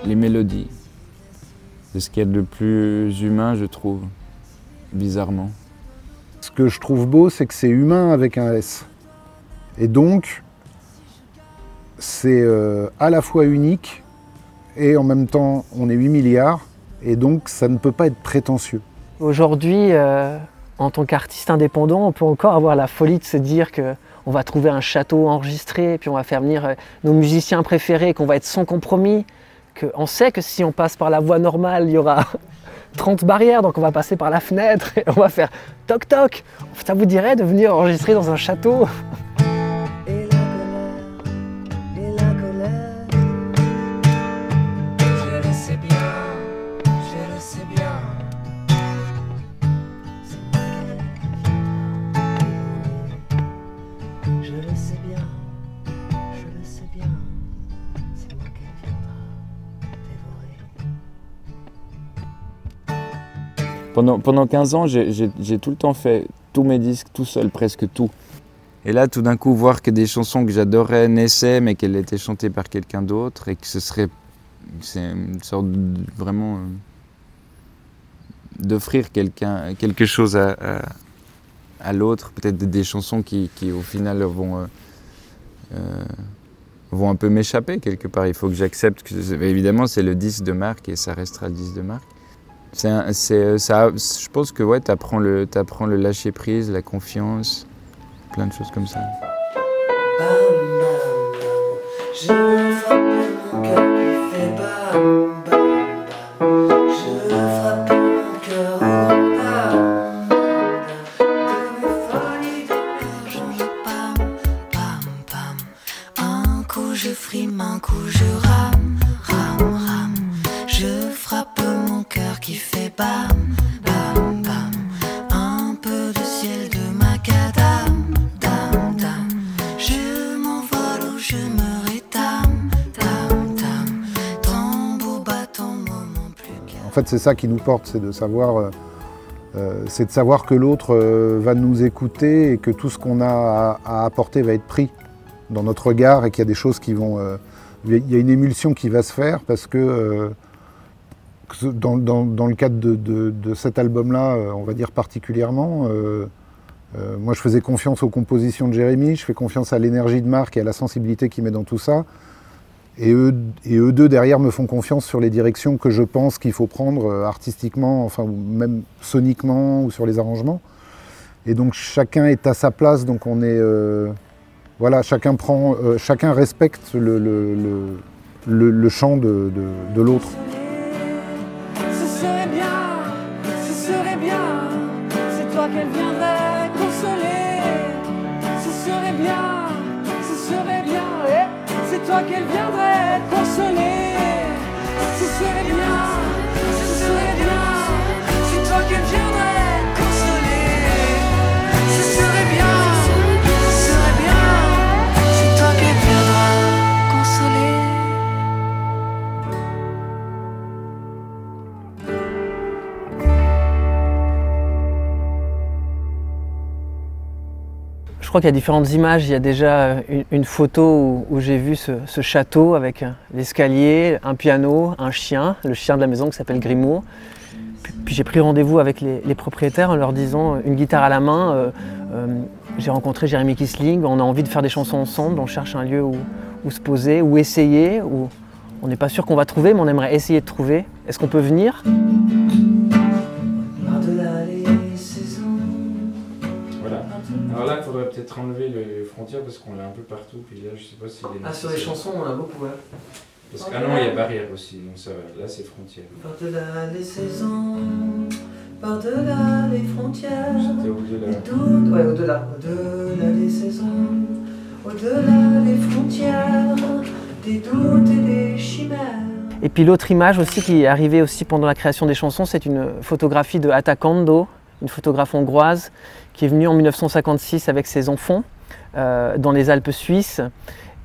les mélodies. C'est ce qu'il y a de plus humain, je trouve, bizarrement. Ce que je trouve beau, c'est que c'est humain avec un S. Et donc, c'est à la fois unique et en même temps, on est 8 milliards. Et donc, ça ne peut pas être prétentieux. Aujourd'hui, en tant qu'artiste indépendant, on peut encore avoir la folie de se dire qu'on va trouver un château enregistré, puis on va faire venir nos musiciens préférés, qu'on va être sans compromis. On sait que si on passe par la voie normale, il y aura 30 barrières, donc on va passer par la fenêtre et on va faire toc toc. Ça vous dirait de venir enregistrer dans un château? Pendant 15 ans, j'ai tout le temps fait tous mes disques tout seul, presque tout. Et là, tout d'un coup, voir que des chansons que j'adorais naissaient, mais qu'elles étaient chantées par quelqu'un d'autre, et que c'est une sorte vraiment d'offrir quelque chose à l'autre, peut-être des chansons qui au final vont un peu m'échapper quelque part. Il faut que j'accepte que, évidemment, c'est le disque de marque et ça restera le disque de marque. Je pense que ouais, t'apprends le lâcher prise, la confiance, plein de choses comme ça. Bam, bam, bam. Je frappe mon cœur qui fait bam, bam, bam. Je frappe mon cœur au bam, bam, de mes folies d'émergence. Bam, bam, bam. Un coup je frime, un coup je rame, rame, rame. Je frappe mon cœur qui fait bam, bam, bam. Un peu de ciel de macadam, dam, dam. Je m'envole ou je me rétame, dam, dam. Tambour battant, moment plus calme. En fait, c'est ça qui nous porte, c'est de savoir que l'autre va nous écouter et que tout ce qu'on a à apporter va être pris dans notre regard et qu'il y a des choses qui vont... il y a une émulsion qui va se faire parce que dans le cadre de cet album-là, on va dire particulièrement, moi je faisais confiance aux compositions de Jérémy, je fais confiance à l'énergie de Marc et à la sensibilité qu'il met dans tout ça. Et eux deux derrière me font confiance sur les directions que je pense qu'il faut prendre artistiquement, enfin ou même soniquement ou sur les arrangements. Et donc chacun est à sa place, donc on est voilà, chacun respecte le chant de l'autre. Ce serait bien, c'est toi qu'elle viendrait consoler. Ce serait bien, c'est toi qu'elle viendrait consoler. Ce serait bien, c'est toi qu'elle viendrait consoler. Ce serait bien, c'est toi qu'elle viendra consoler. Je crois qu'il y a différentes images. Il y a déjà une photo où j'ai vu ce château avec l'escalier, un piano, un chien, le chien de la maison qui s'appelle Grimaud. Puis j'ai pris rendez-vous avec les propriétaires en leur disant, une guitare à la main, j'ai rencontré Jérémy Kissling, on a envie de faire des chansons ensemble, on cherche un lieu où se poser, où essayer, où on n'est pas sûr qu'on va trouver, mais on aimerait essayer de trouver. Est-ce qu'on peut venir ? Alors là, il faudrait peut-être enlever les frontières parce qu'on l'a un peu partout. Puis là, je sais pas si Ah, sur les chansons, on a beaucoup. Ouais. Parce que non, il y a barrière aussi, donc ça va. Là, c'est frontières. Par-delà les saisons, par-delà les frontières. C'était au-delà. Ouais, au-delà. Au-delà des saisons, au-delà des frontières, des doutes et des chimères. Et puis l'autre image aussi qui est arrivée aussi pendant la création des chansons, c'est une photographie de Atakando, une photographe hongroise qui est venue en 1956 avec ses enfants dans les Alpes suisses,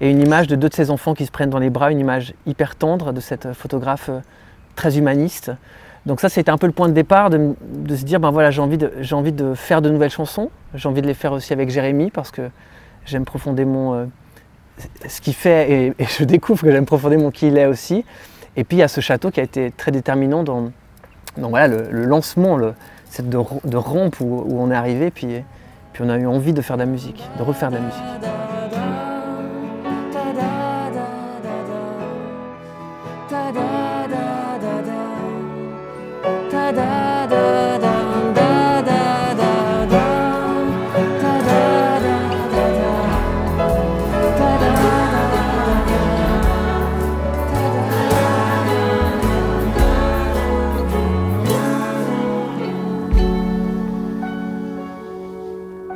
et une image de deux de ses enfants qui se prennent dans les bras, une image hyper tendre de cette photographe très humaniste. Donc ça, c'était un peu le point de départ de se dire, ben voilà, j'ai envie de faire de nouvelles chansons, j'ai envie de les faire aussi avec Jérémy parce que j'aime profondément ce qu'il fait et je découvre que j'aime profondément qui il est aussi. Et puis il y a ce château qui a été très déterminant dans voilà, le lancement, cette de rampe où on est arrivé, puis on a eu envie de faire de la musique, de refaire de la musique.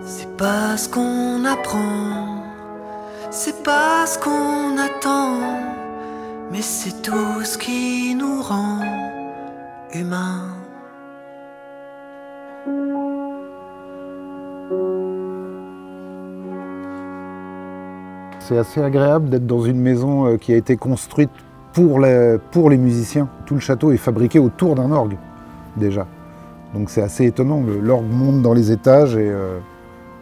C'est pas ce qu'on apprend, c'est pas ce qu'on attend, mais c'est tout ce qui nous rend humains. C'est assez agréable d'être dans une maison qui a été construite pour les musiciens. Tout le château est fabriqué autour d'un orgue, déjà. Donc c'est assez étonnant, l'orgue monte dans les étages et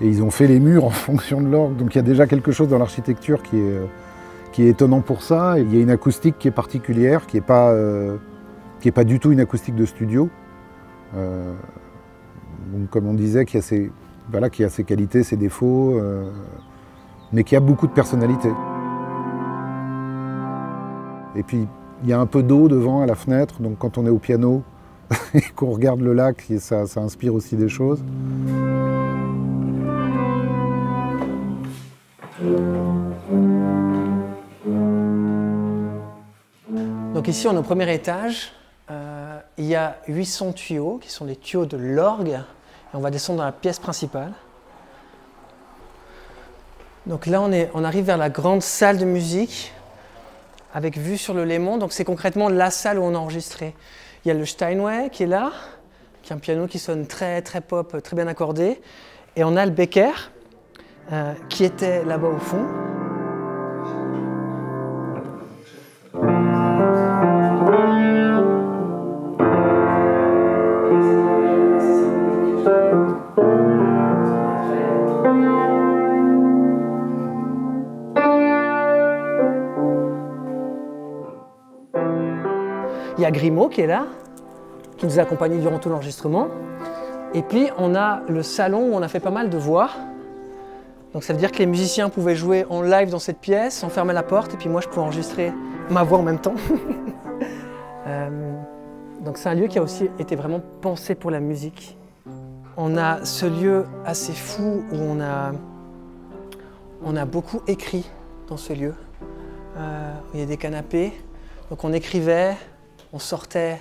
ils ont fait les murs en fonction de l'orgue. Donc il y a déjà quelque chose dans l'architecture qui est étonnant pour ça. Et il y a une acoustique qui est particulière, qui n'est pas du tout une acoustique de studio. Donc comme on disait, qui a ses qualités, ses défauts, mais qui a beaucoup de personnalité. Et puis il y a un peu d'eau devant à la fenêtre, donc quand on est au piano et qu'on regarde le lac, ça inspire aussi des choses. Donc ici, on est au premier étage. Il y a 800 tuyaux, qui sont les tuyaux de l'orgue. Et on va descendre dans la pièce principale. Donc là, on arrive vers la grande salle de musique, avec vue sur le Léman. Donc c'est concrètement la salle où on a enregistré. Il y a le Steinway qui est là, qui est un piano qui sonne très, très pop, très bien accordé. Et on a le Becker, qui était là-bas au fond. Il y a Grimaud qui est là, qui nous a accompagnés durant tout l'enregistrement. Et puis on a le salon où on a fait pas mal de voix. Donc ça veut dire que les musiciens pouvaient jouer en live dans cette pièce, on fermait la porte et puis moi je pouvais enregistrer ma voix en même temps. Donc c'est un lieu qui a aussi été vraiment pensé pour la musique. On a ce lieu assez fou où on a beaucoup écrit dans ce lieu. Il y a des canapés, donc on écrivait, on sortait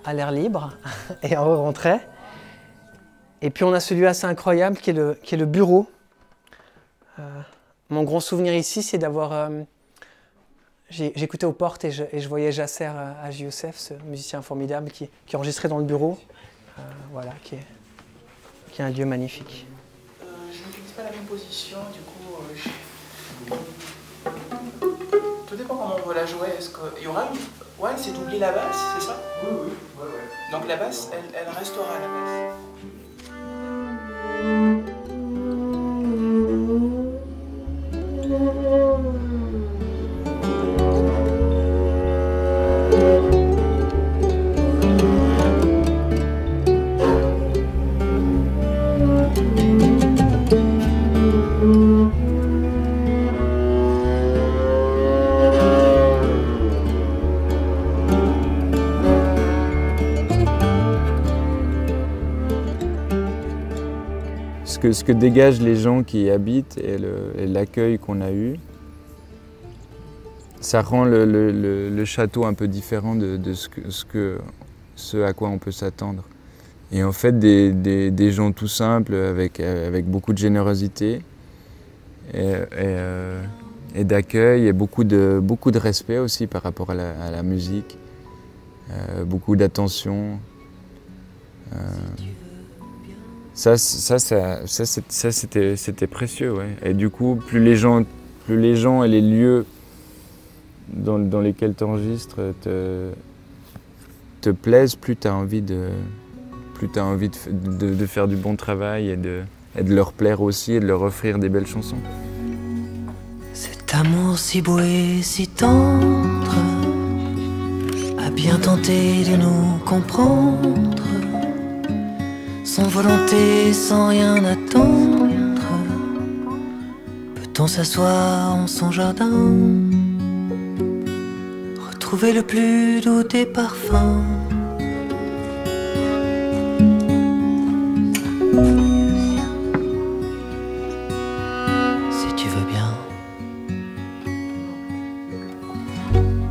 à l'air libre et on rentrait. Et puis on a ce lieu assez incroyable qui est le bureau. Mon grand souvenir ici, c'est d'avoir... J'écoutais aux portes et je voyais Jasser Haji Youssef, ce musicien formidable qui enregistrait dans le bureau. Voilà, qui est un lieu magnifique. Je n'utilise pas la même position, du coup, tout dépend comment on veut la jouer. Est-ce qu'il y aura une... Ouais, c'est d'oublier la basse, c'est ça? Oui, oui. Ouais. Donc la basse, elle restera la basse. Ce que dégagent les gens qui y habitent et l'accueil qu'on a eu, ça rend le château un peu différent de ce à quoi on peut s'attendre. Et en fait, des gens tout simples, avec beaucoup de générosité et d'accueil et beaucoup de respect aussi par rapport à la musique, beaucoup d'attention. Ça c'était précieux, ouais. Et du coup, plus les gens et les lieux dans lesquels tu enregistres te plaisent, plus tu as envie de faire du bon travail et de leur plaire aussi et de leur offrir des belles chansons. Cet amour si beau et si tendre vient tenter de nous comprendre, sans volonté, sans rien attendre. Peut-on s'asseoir en son jardin, retrouver le plus doux des parfums? Si tu veux bien.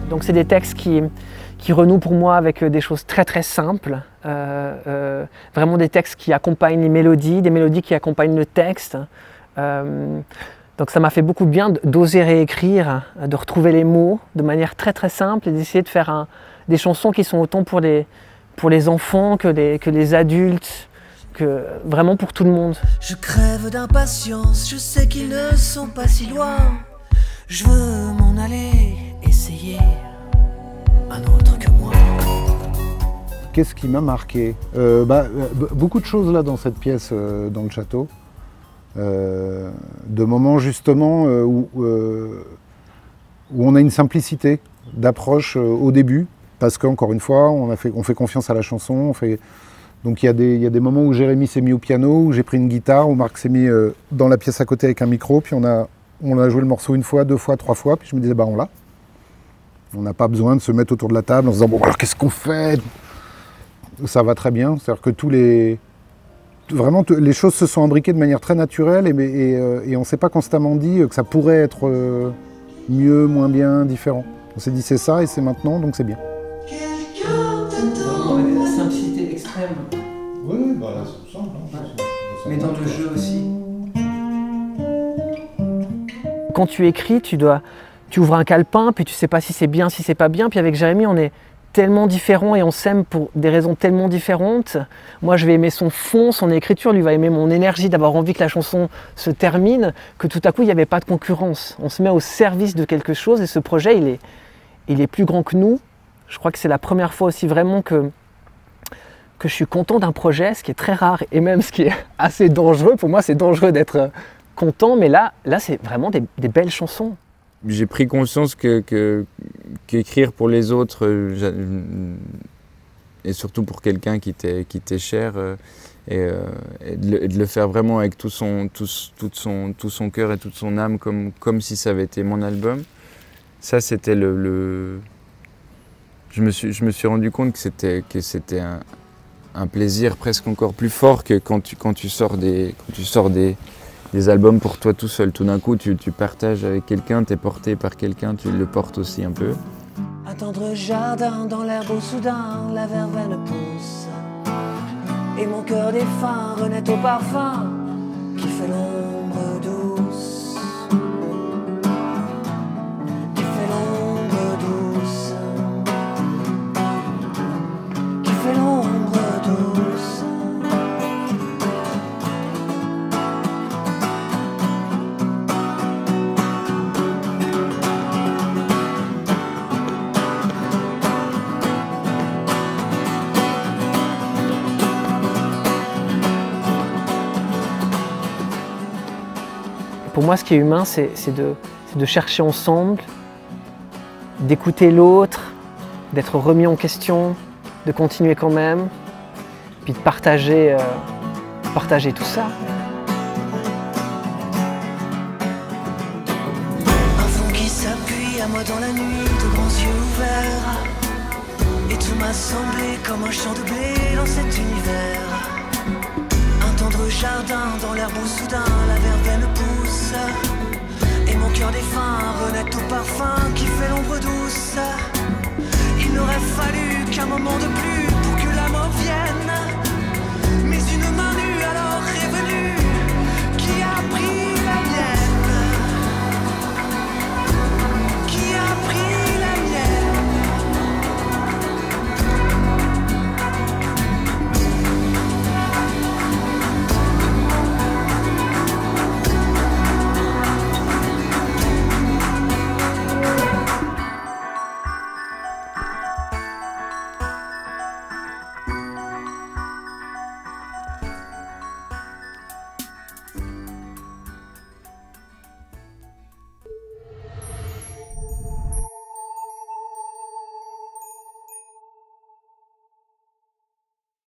Donc c'est des textes qui renouent pour moi avec des choses très très simples, vraiment des textes qui accompagnent les mélodies, des mélodies qui accompagnent le texte. Donc ça m'a fait beaucoup de bien d'oser réécrire, de retrouver les mots de manière très très simple et d'essayer de faire des chansons qui sont autant pour les enfants que les adultes, que vraiment pour tout le monde. Je crève d'impatience, je sais qu'ils ne sont pas si loin. Je veux m'en aller, essayer un autre que moi. Qu'est-ce qui m'a marqué? Beaucoup de choses là dans cette pièce, dans le château. De moments justement où on a une simplicité d'approche au début, parce qu'encore une fois, on fait confiance à la chanson. Donc il y a des moments où Jérémy s'est mis au piano, où j'ai pris une guitare, où Marc s'est mis dans la pièce à côté avec un micro, puis on a joué le morceau une fois, deux fois, trois fois, puis je me disais, bah on l'a. On n'a pas besoin de se mettre autour de la table en se disant, bon alors qu'est-ce qu'on fait? Ça va très bien, c'est-à-dire que vraiment, les choses se sont imbriquées de manière très naturelle et on ne s'est pas constamment dit que ça pourrait être mieux, moins bien, différent. On s'est dit c'est ça et c'est maintenant, donc c'est bien. Avec la simplicité extrême. Oui, bah là c'est simple. Mais dans le jeu aussi. Quand tu écris, tu ouvres un calepin, puis tu sais pas si c'est bien, si c'est pas bien. Puis avec Jérémy, on est tellement différents et on s'aime pour des raisons tellement différentes. Moi, je vais aimer son fond, son écriture, lui va aimer mon énergie d'avoir envie que la chanson se termine, que tout à coup, il n'y avait pas de concurrence. On se met au service de quelque chose et ce projet, il est plus grand que nous. Je crois que c'est la première fois aussi vraiment que je suis content d'un projet, ce qui est très rare et même ce qui est assez dangereux. Pour moi, c'est dangereux d'être content, mais là c'est vraiment des belles chansons. J'ai pris conscience qu'écrire pour les autres, et surtout pour quelqu'un qui t'est cher, et de le faire vraiment avec tout son cœur et toute son âme, comme si ça avait été mon album, ça c'était je me suis rendu compte que c'était un plaisir presque encore plus fort que quand tu sors des albums pour toi tout seul. Tout d'un coup, tu partages avec quelqu'un, t'es porté par quelqu'un, tu le portes aussi un peu. Un tendre jardin dans l'herbe où soudain la verveine pousse, et mon cœur défunt renaît au parfum qui fait l'ombre douce, qui fait l'ombre douce, qui fait l'ombre douce. Pour moi, ce qui est humain, c'est de chercher ensemble, d'écouter l'autre, d'être remis en question, de continuer quand même, puis de partager tout ça. Un vent qui s'appuie à moi dans la nuit, de grands yeux ouverts, et tout m'a semblé comme un champ de blé dans cet univers. Un tendre jardin dans l'herbe où soudain la verveine pousse, et mon cœur défunt renaît au parfum qui fait l'ombre douce.